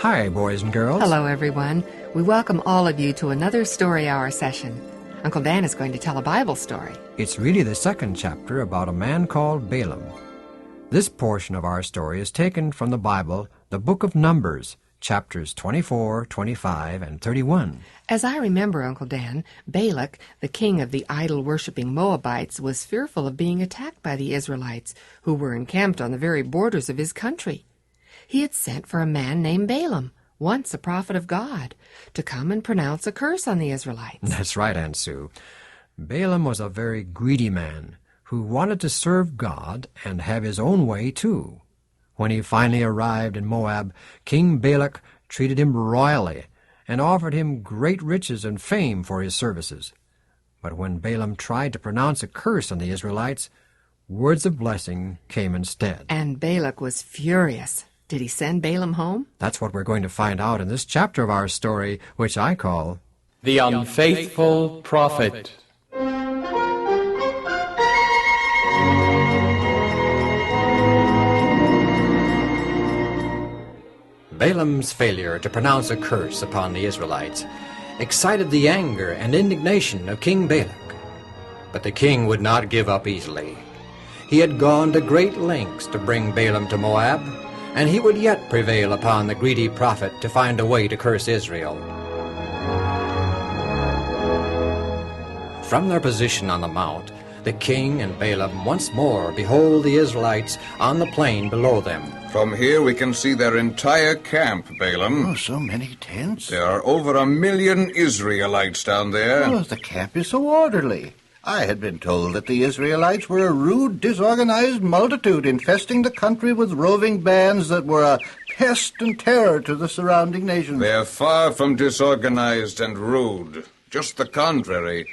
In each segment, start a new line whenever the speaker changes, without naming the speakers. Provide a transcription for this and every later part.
Hi, boys and girls.
Hello, everyone. We welcome all of you to another Story Hour session. Uncle Dan is going to tell a Bible story.
It's really the second chapter about a man called Balaam. This portion of our story is taken from the Bible, the book of Numbers, chapters 24, 25, and 31.
As I remember, Uncle Dan, Balak, the king of the idol-worshipping Moabites, was fearful of being attacked by the Israelites, who were encamped on the very borders of his country. He had sent for a man named Balaam, once a prophet of God, to come and pronounce a curse on the Israelites.
That's right, Aunt Sue. Balaam was a very greedy man who wanted to serve God and have his own way, too. When he finally arrived in Moab, King Balak treated him royally and offered him great riches and fame for his services. But when Balaam tried to pronounce a curse on the Israelites, words of blessing came instead.
And Balak was furious. Did he send Balaam home?
That's what we're going to find out in this chapter of our story, which I call
The Unfaithful Prophet.
Balaam's failure to pronounce a curse upon the Israelites excited the anger and indignation of King Balak. But the king would not give up easily. He had gone to great lengths to bring Balaam to Moab, and he would yet prevail upon the greedy prophet to find a way to curse Israel. From their position on the mount, the king and Balaam once more behold the Israelites on the plain below them.
From here we can see their entire camp, Balaam.
Oh, so many tents.
There are over 1 million Israelites down there.
Oh, the camp is so orderly. I had been told that the Israelites were a rude, disorganized multitude infesting the country with roving bands that were a pest and terror to the surrounding nations.
They're far from disorganized and rude. Just the contrary.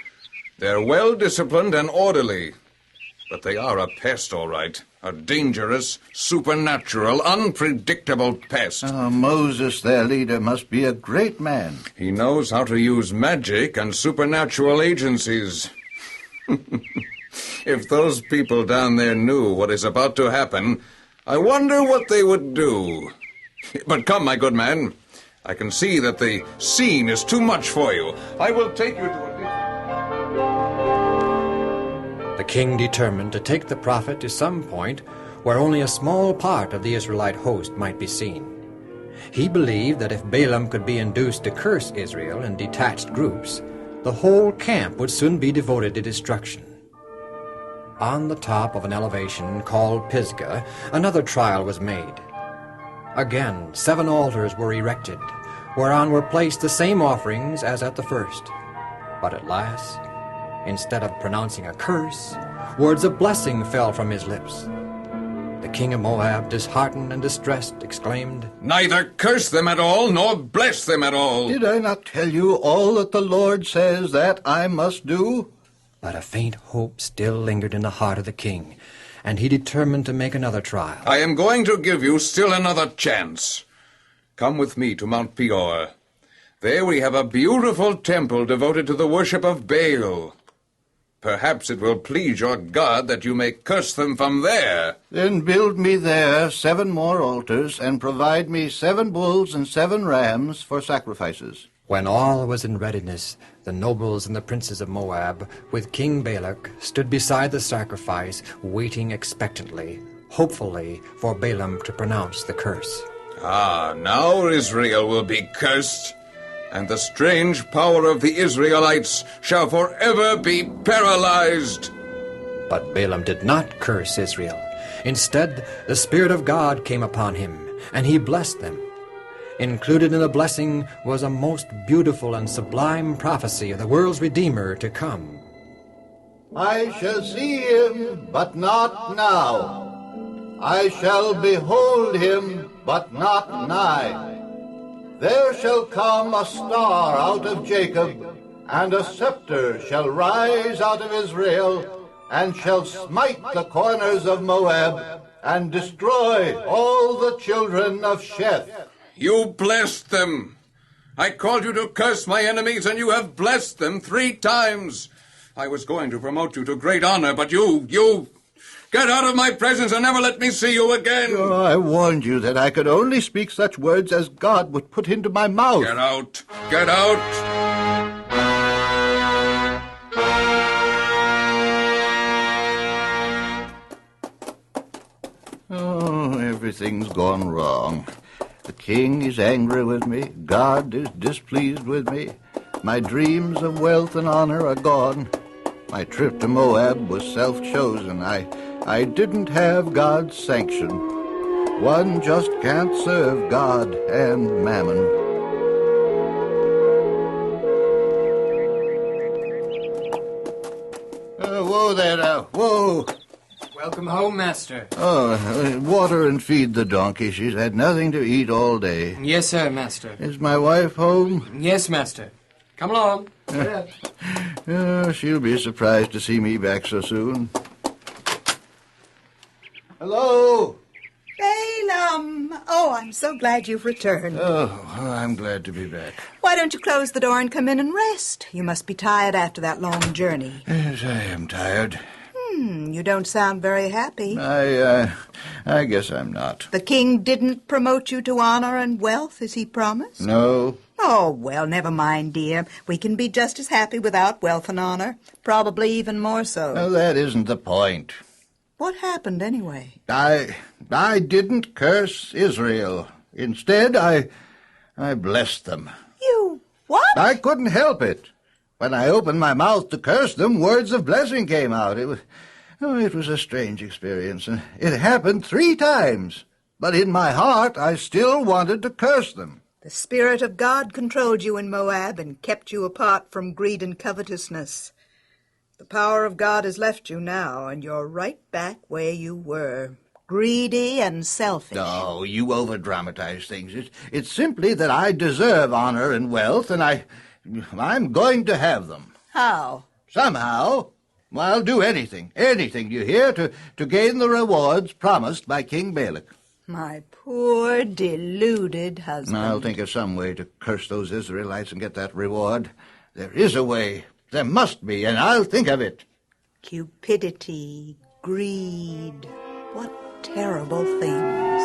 They're well-disciplined and orderly. But they are a pest, all right. A dangerous, supernatural, unpredictable pest.
Oh, Moses, their leader, must be a great man.
He knows how to use magic and supernatural agencies. If those people down there knew what is about to happen, I wonder what they would do. But come, my good man. I can see that the scene is too much for you. I will take you to a different...
The king determined to take the prophet to some point where only a small part of the Israelite host might be seen. He believed that if Balaam could be induced to curse Israel in detached groups, the whole camp would soon be devoted to destruction. On the top of an elevation called Pisgah, another trial was made. Again, 7 altars were erected, whereon were placed the same offerings as at the first. But at last, instead of pronouncing a curse, words of blessing fell from his lips. The king of Moab, disheartened and distressed, exclaimed,
Neither curse them at all, nor bless them at all.
Did I not tell you all that the Lord says that I must do?
But a faint hope still lingered in the heart of the king, and he determined to make another trial.
I am going to give you still another chance. Come with me to Mount Peor. There we have a beautiful temple devoted to the worship of Baal. Perhaps it will please your God that you may curse them from there.
Then build me there 7 more altars, and provide me 7 bulls and 7 rams for sacrifices.
When all was in readiness, the nobles and the princes of Moab, with King Balak, stood beside the sacrifice, waiting expectantly, hopefully, for Balaam to pronounce the curse.
Ah, now Israel will be cursed, and the strange power of the Israelites shall forever be paralyzed.
But Balaam did not curse Israel. Instead, the Spirit of God came upon him, and he blessed them. Included in the blessing was a most beautiful and sublime prophecy of the world's Redeemer to come.
I shall see him, but not now. I shall behold him, but not nigh. There shall come a star out of Jacob, and a scepter shall rise out of Israel, and shall smite the corners of Moab, and destroy all the children of Sheth.
You blessed them. I called you to curse my enemies, and you have blessed them 3 times. I was going to promote you to great honor, but you Get out of my presence and never let me see you again.
Oh, I warned you that I could only speak such words as God would put into my mouth.
Get out. Get out.
Oh, everything's gone wrong. The king is angry with me. God is displeased with me. My dreams of wealth and honor are gone. My trip to Moab was self-chosen. I didn't have God's sanction. One just can't serve God and mammon. Whoa there now. Whoa.
Welcome home, Master.
Oh, water and feed the donkey. She's had nothing to eat all day.
Yes, sir, Master.
Is my wife home?
Yes, Master. Come along.
She'll be surprised to see me back so soon. Hello?
Balaam! Oh, I'm so glad you've returned.
Oh, I'm glad to be back.
Why don't you close the door and come in and rest? You must be tired after that long journey.
Yes, I am tired.
You don't sound very happy.
I guess I'm not.
The king didn't promote you to honor and wealth as he promised?
No.
Oh, well, never mind, dear. We can be just as happy without wealth and honor. Probably even more so.
No, that isn't the point.
What happened, anyway?
I didn't curse Israel. Instead, I blessed them.
You what?
I couldn't help it. When I opened my mouth to curse them, words of blessing came out. It was a strange experience, and it happened 3 times. But in my heart, I still wanted to curse them.
The Spirit of God controlled you in Moab and kept you apart from greed and covetousness. The power of God has left you now, and you're right back where you were, greedy and selfish.
Oh, you over-dramatize things. It's simply that I deserve honor and wealth, and I'm going to have them.
How?
Somehow. I'll do anything, do you hear, to gain the rewards promised by King Balak.
My poor, deluded husband.
I'll think of some way to curse those Israelites and get that reward. There is a way. There must be, and I'll think of it.
Cupidity, greed, what terrible things.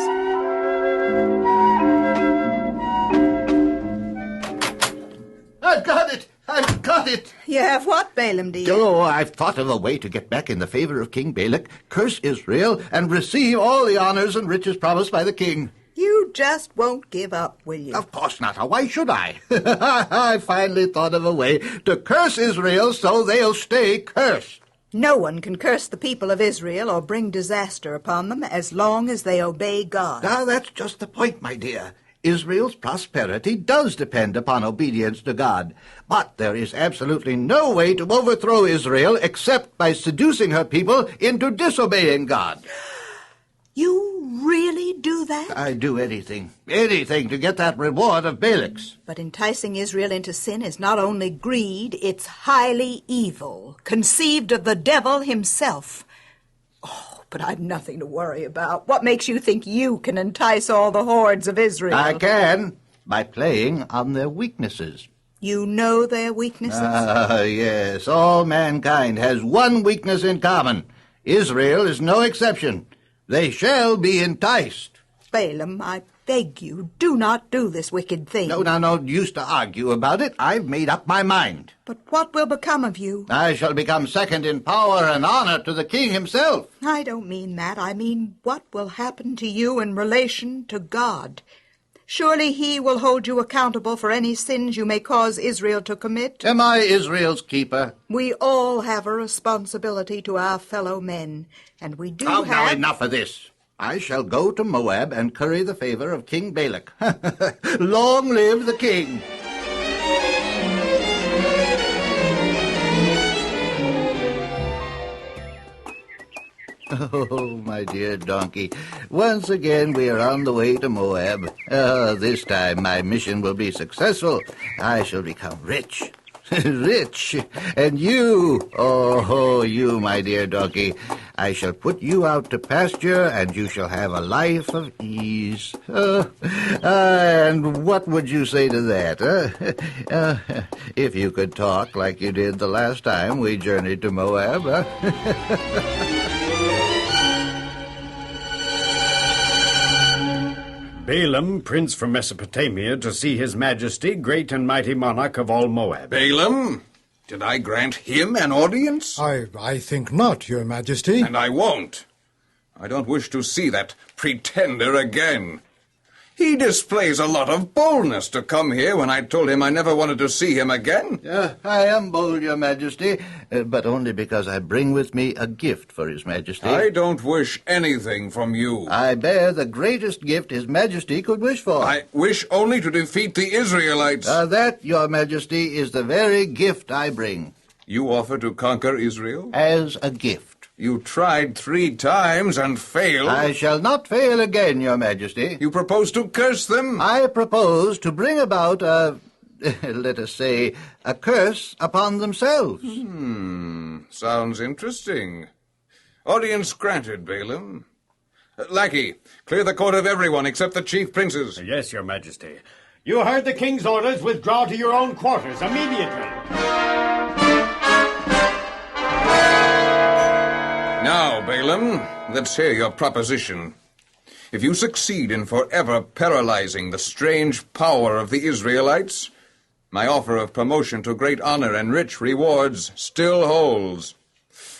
I've got it! I've got it!
You have what, Balaam, dear?
Oh, I've thought of a way to get back in the favor of King Balak, curse Israel, and receive all the honors and riches promised by the king.
You just won't give up, will you?
Of course not. Why should I? I finally thought of a way to curse Israel so they'll stay cursed.
No one can curse the people of Israel or bring disaster upon them as long as they obey God.
Now, that's just the point, my dear. Israel's prosperity does depend upon obedience to God. But there is absolutely no way to overthrow Israel except by seducing her people into disobeying God.
You really do that?
I do anything to get that reward of Balak's.
But enticing Israel into sin is not only greed, it's highly evil, conceived of the devil himself. Oh, but I've nothing to worry about. What makes you think you can entice all the hordes of Israel?
I can, by playing on their weaknesses.
You know their weaknesses?
Yes. All mankind has one weakness in common. Israel is no exception. They shall be enticed.
Balaam, I beg you, do not do this wicked thing.
No use to argue about it. I've made up my mind.
But what will become of you?
I shall become second in power and honor to the king himself.
I don't mean that. I mean what will happen to you in relation to God. Surely he will hold you accountable for any sins you may cause Israel to commit.
Am I Israel's keeper?
We all have a responsibility to our fellow men, and we do
Now
have...
enough of this. I shall go to Moab and curry the favor of King Balak. Long live the king! Oh, my dear donkey, once again we are on the way to Moab. This time my mission will be successful. I shall become rich. Rich. And you, you, my dear donkey, I shall put you out to pasture, and you shall have a life of ease. And what would you say to that? If you could talk like you did the last time we journeyed to Moab.
Balaam, prince from Mesopotamia, to see his majesty, great and mighty monarch of all Moab.
Balaam? Did I grant him an audience?
I think not, your majesty.
And I won't. I don't wish to see that pretender again. He displays a lot of boldness to come here when I told him I never wanted to see him again.
I am bold, your majesty, but only because I bring with me a gift for his majesty.
I don't wish anything from you.
I bear the greatest gift his majesty could wish for.
I wish only to defeat the Israelites.
That, your majesty, is the very gift I bring.
You offer to conquer Israel?
As a gift.
You tried 3 times and failed.
I shall not fail again, your majesty.
You propose to curse them?
I propose to bring about let us say, a curse upon themselves.
Sounds interesting. Audience granted, Balaam. Lackey, clear the court of everyone except the chief princes.
Yes, your majesty. You heard the king's orders. Withdraw to your own quarters immediately.
Now, Balaam, let's hear your proposition. If you succeed in forever paralyzing the strange power of the Israelites, my offer of promotion to great honor and rich rewards still holds.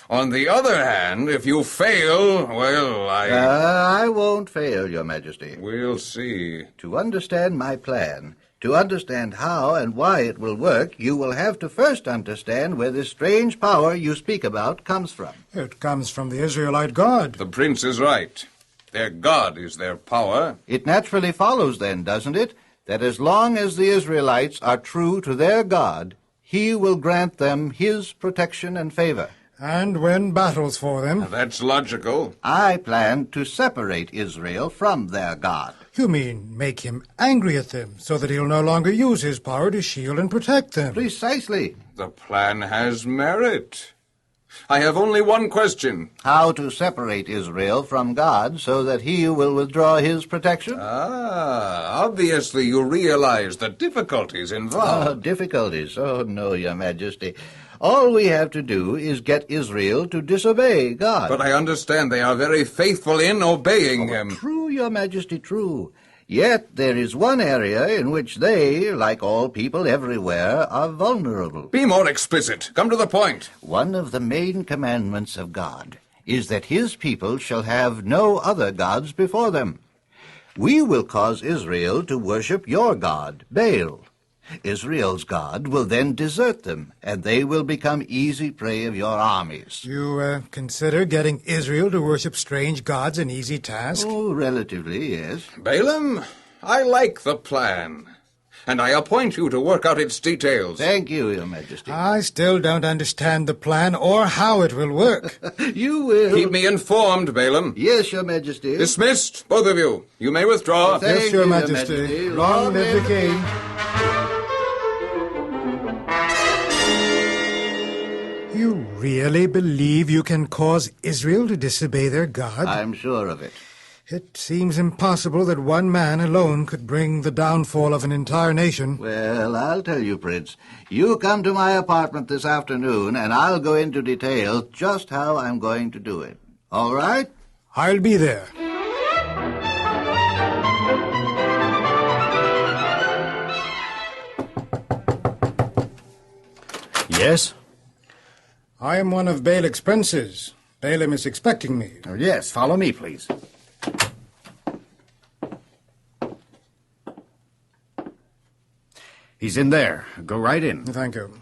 On the other hand, if you fail, well,
I won't fail, your majesty.
We'll see.
To understand my plan, to understand how and why it will work, you will have to first understand where this strange power you speak about comes from.
It comes from the Israelite God.
The prince is right. Their God is their power.
It naturally follows, then, doesn't it, that as long as the Israelites are true to their God, he will grant them his protection and favor.
And win battles for them.
That's logical.
I plan to separate Israel from their God.
You mean make him angry at them, so that he'll no longer use his power to shield and protect them?
Precisely.
The plan has merit. I have only one question.
How to separate Israel from God so that he will withdraw his protection?
Obviously you realize the difficulties involved.
Difficulties? Oh, no, your majesty. All we have to do is get Israel to disobey God.
But I understand they are very faithful in obeying him.
True, your majesty, true. Yet there is one area in which they, like all people everywhere, are vulnerable.
Be more explicit. Come to the point.
One of the main commandments of God is that his people shall have no other gods before them. We will cause Israel to worship your God, Baal. Israel's God will then desert them, and they will become easy prey of your armies.
You consider getting Israel to worship strange gods an easy task?
Oh, relatively, yes.
Balaam, I like the plan, and I appoint you to work out its details.
Thank you, your majesty.
I still don't understand the plan or how it will work.
You will.
Keep me informed, Balaam.
Yes, your majesty.
Dismissed, both of you. You may withdraw.
Yes, your majesty. Long live the king. You really believe you can cause Israel to disobey their God?
I'm sure of it.
It seems impossible that one man alone could bring the downfall of an entire nation.
Well, I'll tell you, Prince. You come to my apartment this afternoon, and I'll go into detail just how I'm going to do it. All right?
I'll be there.
Yes?
I am one of Balak's princes. Balaam is expecting me.
Yes, follow me, please. He's in there. Go right in.
Thank you.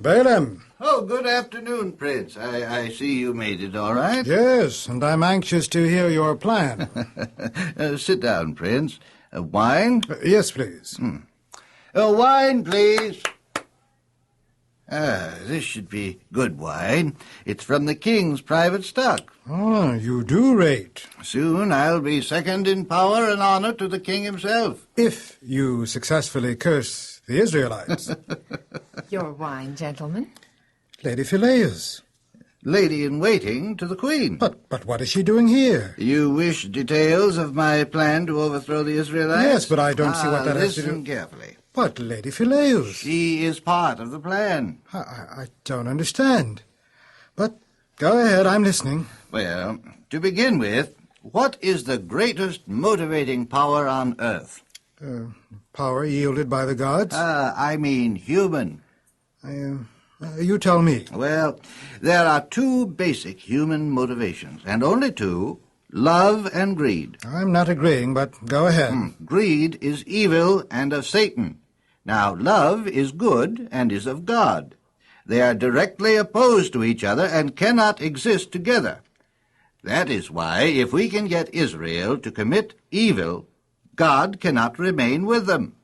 Balaam.
Oh, good afternoon, Prince. I see you made it all right.
Yes, and I'm anxious to hear your plan.
Sit down, Prince. Wine?
Yes, please.
Wine, please. This should be good wine. It's from the king's private stock.
Oh, you do rate.
Soon I'll be second in power and honor to the king himself.
If you successfully curse the Israelites.
Your wine, gentlemen.
Lady Phileas.
Lady-in-waiting to the queen.
But what is she doing here?
You wish details of my plan to overthrow the Israelites?
Yes, but I don't see what that has to do...
Listen carefully.
But Lady Phileas.
She is part of the plan.
I don't understand. But go ahead, I'm listening.
Well, to begin with, What is the greatest motivating power on earth?
Power yielded by the gods?
I mean human.
You tell me.
Well, there are two basic human motivations, and only two: love and greed.
I'm not agreeing, but go ahead.
Greed is evil and of Satan. Now, love is good and is of God. They are directly opposed to each other and cannot exist together. That is why, if we can get Israel to commit evil, God cannot remain with them.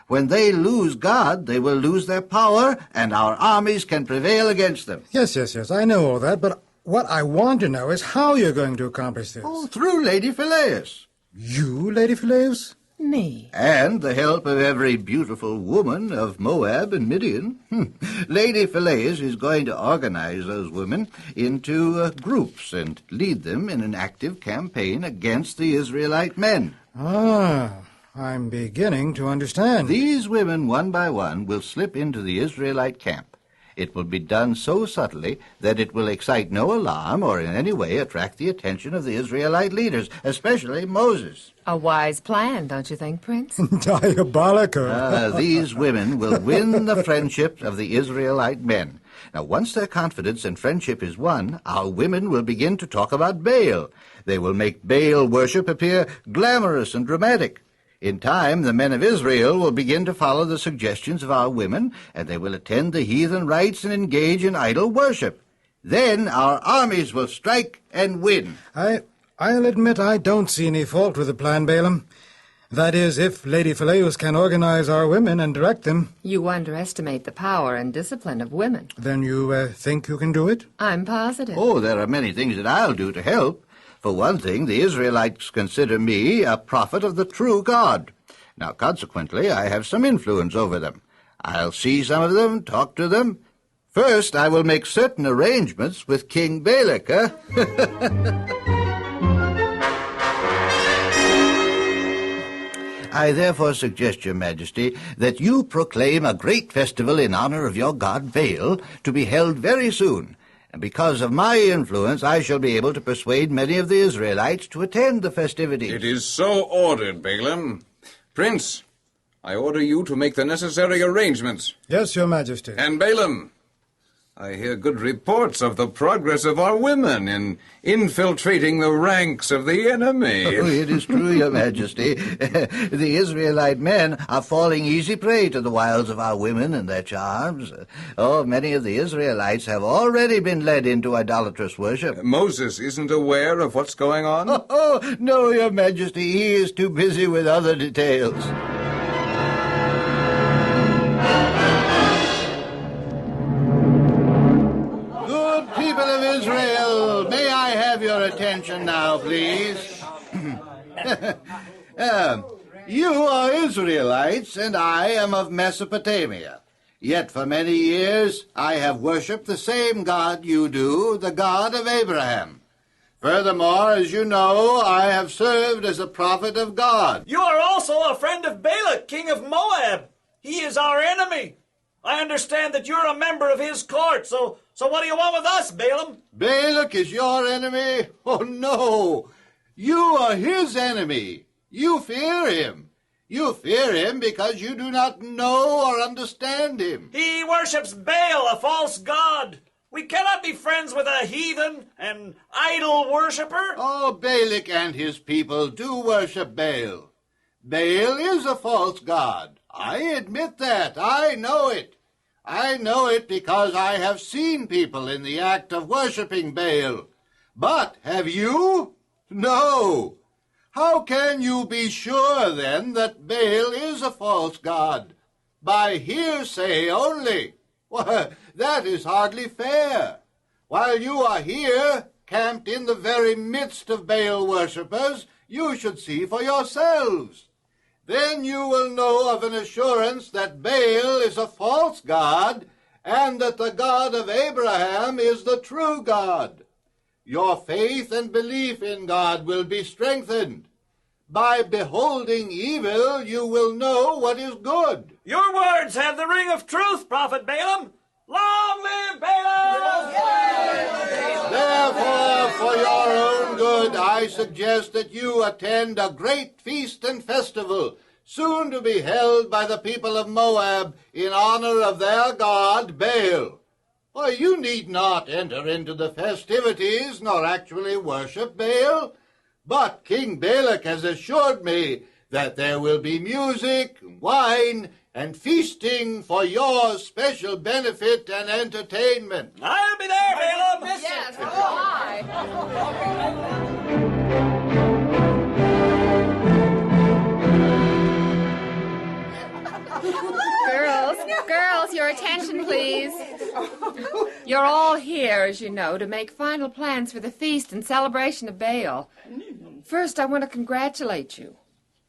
When they lose God, they will lose their power, and our armies can prevail against them.
Yes, I know all that, but what I want to know is how you're going to accomplish this.
Oh, through Lady Phileas.
You, Lady Phileas?
Me.
And the help of every beautiful woman of Moab and Midian. Lady Phileas is going to organize those women into groups and lead them in an active campaign against the Israelite men.
I'm beginning to understand.
These women, one by one, will slip into the Israelite camp. It will be done so subtly that it will excite no alarm or in any way attract the attention of the Israelite leaders, especially Moses.
A wise plan, don't you think, Prince?
Diabolical.
These women will win the friendship of the Israelite men. Now, once their confidence and friendship is won, our women will begin to talk about Baal. They will make Baal worship appear glamorous and dramatic. In time, the men of Israel will begin to follow the suggestions of our women, and they will attend the heathen rites and engage in idol worship. Then our armies will strike and win.
I'll admit I don't see any fault with the plan, Balaam. That is, if Lady Phileas can organize our women and direct them.
You underestimate the power and discipline of women.
Then you think you can do it?
I'm positive.
Oh, there are many things that I'll do to help. For one thing, the Israelites consider me a prophet of the true God. Now, consequently, I have some influence over them. I'll see some of them, talk to them. First, I will make certain arrangements with King Balak, I therefore suggest, Your Majesty, that you proclaim a great festival in honor of your god Baal to be held very soon. And because of my influence, I shall be able to persuade many of the Israelites to attend the festivities.
It is so ordered, Balaam. Prince, I order you to make the necessary arrangements.
Yes, Your Majesty.
And Balaam, I hear good reports of the progress of our women in infiltrating the ranks of the enemy.
Oh, it is true, Your Majesty. The Israelite men are falling easy prey to the wiles of our women and their charms. Oh, many of the Israelites have already been led into idolatrous worship.
Moses isn't aware of what's going on?
Oh, no, Your Majesty. He is too busy with other details. Israel, may I have your attention now, please? You are Israelites, and I am of Mesopotamia. Yet for many years I have worshipped the same God you do, the God of Abraham. Furthermore, as you know, I have served as a prophet of God.
You are also a friend of Balak, king of Moab. He is our enemy. I understand that you're a member of his court, so what do you want with us, Balaam?
Balak is your enemy? Oh, no. You are his enemy. You fear him. You fear him because you do not know or understand him.
He worships Baal, a false god. We cannot be friends with a heathen and idol worshiper.
Oh, Balak and his people do worship Baal. Baal is a false god. I admit that. I know it. I know it because I have seen people in the act of worshipping Baal. But have you? No. How can you be sure, then, that Baal is a false god? By hearsay only. Why, that is hardly fair. While you are here, camped in the very midst of Baal worshippers, you should see for yourselves. Then you will know of an assurance that Baal is a false god, and that the God of Abraham is the true God. Your faith and belief in God will be strengthened. By beholding evil, you will know what is good.
Your words have the ring of truth, Prophet Balaam. Long live Balaam!
Therefore, for your own good, I suggest that you attend a great feast and festival, soon to be held by the people of Moab in honor of their god Baal. Why, you need not enter into the festivities nor actually worship Baal, but King Balak has assured me that there will be music, wine, and feasting for your special benefit and entertainment.
I'll be there, Balaam.
Yes, so I. Girls, your attention, please. You're all here, as you know, to make final plans for the feast and celebration of Baal. First, I want to congratulate you.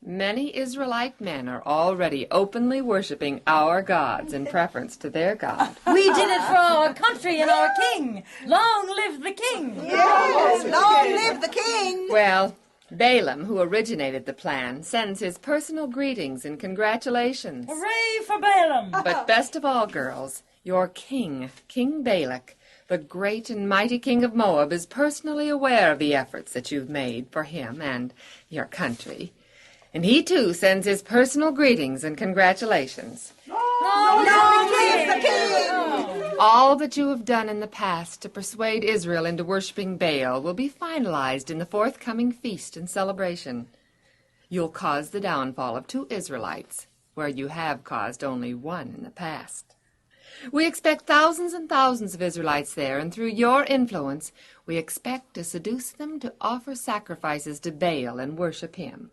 Many Israelite men are already openly worshiping our gods in preference to their God.
We did it for our country and our king. Long live the king!
Yes, long live the king!
Well, Balaam, who originated the plan, sends his personal greetings and congratulations.
Hooray for Balaam!
But best of all, girls, your king, King Balak, the great and mighty king of Moab, is personally aware of the efforts that you've made for him and your country. And he, too, sends his personal greetings and congratulations.
Long live the king!
All that you have done in the past to persuade Israel into worshiping Baal will be finalized in the forthcoming feast and celebration. You'll cause the downfall of 2 Israelites, where you have caused only 1 in the past. We expect thousands and thousands of Israelites there, and through your influence, we expect to seduce them to offer sacrifices to Baal and worship him.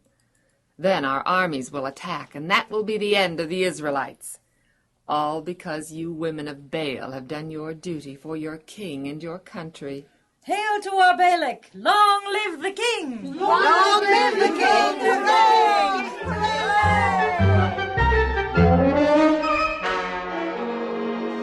Then our armies will attack, and that will be the end of the Israelites. All because you women of Baal have done your duty for your king and your country.
Hail to our Balak! Long live the king!
Long live the king! Hooray! Hooray!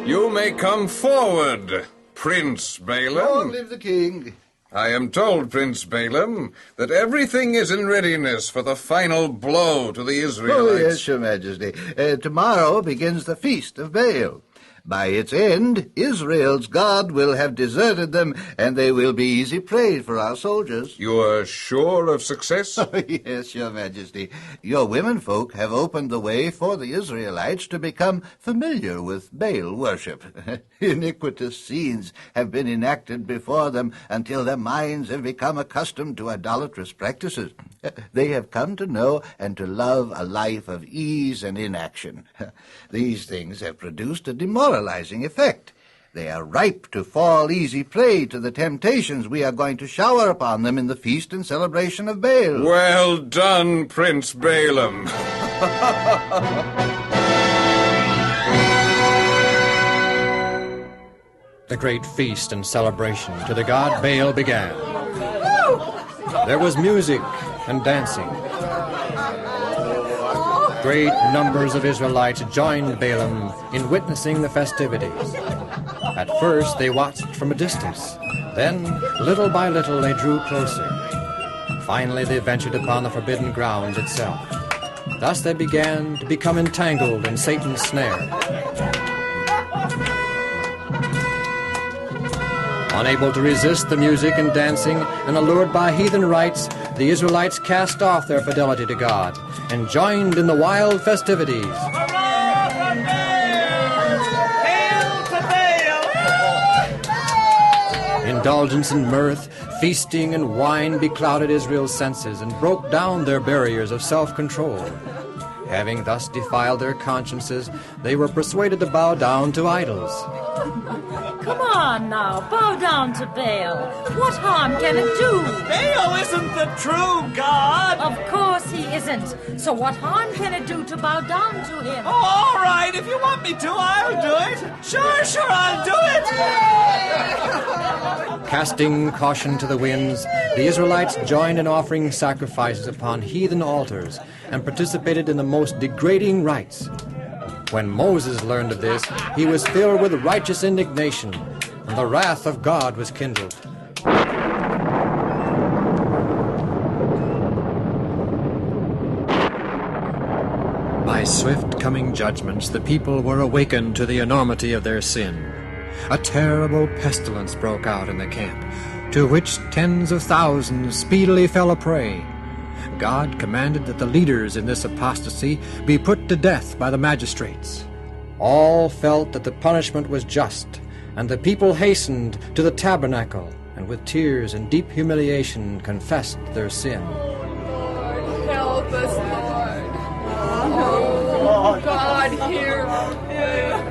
You may come forward, Prince Balaam.
Long live the king.
I am told, Prince Balaam, that everything is in readiness for the final blow to the Israelites.
Oh, yes, Your Majesty. Tomorrow begins the feast of Baal. By its end, Israel's God will have deserted them, and they will be easy prey for our soldiers.
You are sure of success?
Yes, Your Majesty. Your womenfolk have opened the way for the Israelites to become familiar with Baal worship. Iniquitous scenes have been enacted before them until their minds have become accustomed to idolatrous practices. They have come to know and to love a life of ease and inaction. These things have produced a demoralizing effect. They are ripe to fall easy prey to the temptations we are going to shower upon them in the feast and celebration of Baal.
Well done, Prince Balaam.
The great feast and celebration to the god Baal began. There was music and dancing. Great numbers of Israelites joined Balaam in witnessing the festivities. At first they watched from a distance. Then, little by little, they drew closer. Finally they ventured upon the forbidden ground itself. Thus they began to become entangled in Satan's snare. Unable to resist the music and dancing, and allured by heathen rites, the Israelites cast off their fidelity to God and joined in the wild festivities.
Hurrah for Baal! Hail to Baal!
Indulgence and mirth, feasting and wine beclouded Israel's senses and broke down their barriers of self-control. Having thus defiled their consciences, they were persuaded to bow down to idols.
Come on now, bow down to Baal. What harm can it do?
Baal isn't the true God.
Of course he isn't. So what harm can it do to bow down to him?
Oh, all right. If you want me to, I'll do it. Sure, I'll do it.
Casting caution to the winds, the Israelites joined in offering sacrifices upon heathen altars and participated in the most degrading rites. When Moses learned of this, he was filled with righteous indignation, and the wrath of God was kindled. By swift coming judgments, the people were awakened to the enormity of their sin. A terrible pestilence broke out in the camp. to which tens of thousands speedily fell a prey. God commanded that the leaders in this apostasy be put to death by the magistrates. All felt that the punishment was just, and the people hastened to the tabernacle, and with tears and deep humiliation confessed their sin.
Help us, Lord. Oh, God, hear us.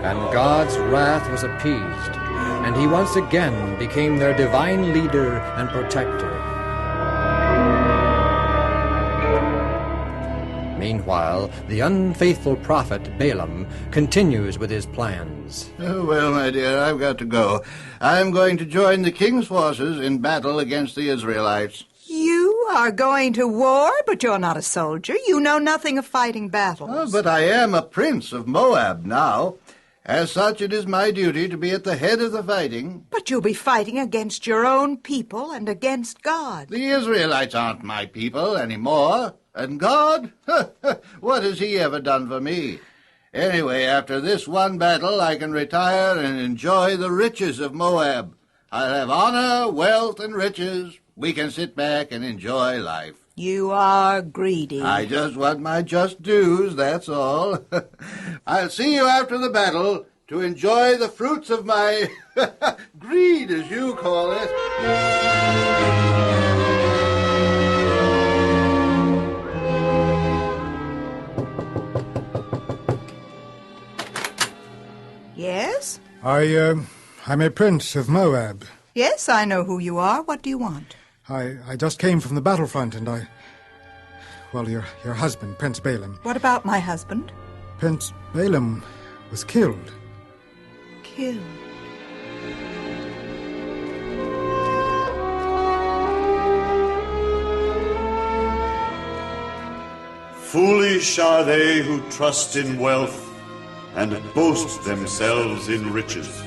And God's wrath was appeased, and he once again became their divine leader and protector. Meanwhile, the unfaithful prophet Balaam continues with his plans.
Oh, well, my dear, I've got to go. I'm going to join the king's forces in battle against the Israelites.
You are going to war, but you're not a soldier. You know nothing of fighting battles.
Oh, but I am a prince of Moab now. As such, it is my duty to be at the head of the fighting.
But you'll be fighting against your own people and against God.
The Israelites aren't my people anymore. And God? What has he ever done for me? Anyway, after this one battle, I can retire and enjoy the riches of Moab. I'll have honor, wealth, and riches. We can sit back and enjoy life.
You are greedy.
I just want my just dues, that's all. I'll see you after the battle to enjoy the fruits of my greed, as you call it.
Yes?
I'm a prince of Moab.
Yes, I know who you are. What do you want?
I just came from the battlefront, and well, your husband, Prince Balaam.
What about my husband?
Prince Balaam was killed.
Killed?
Foolish are they who trust in wealth and boast themselves in riches.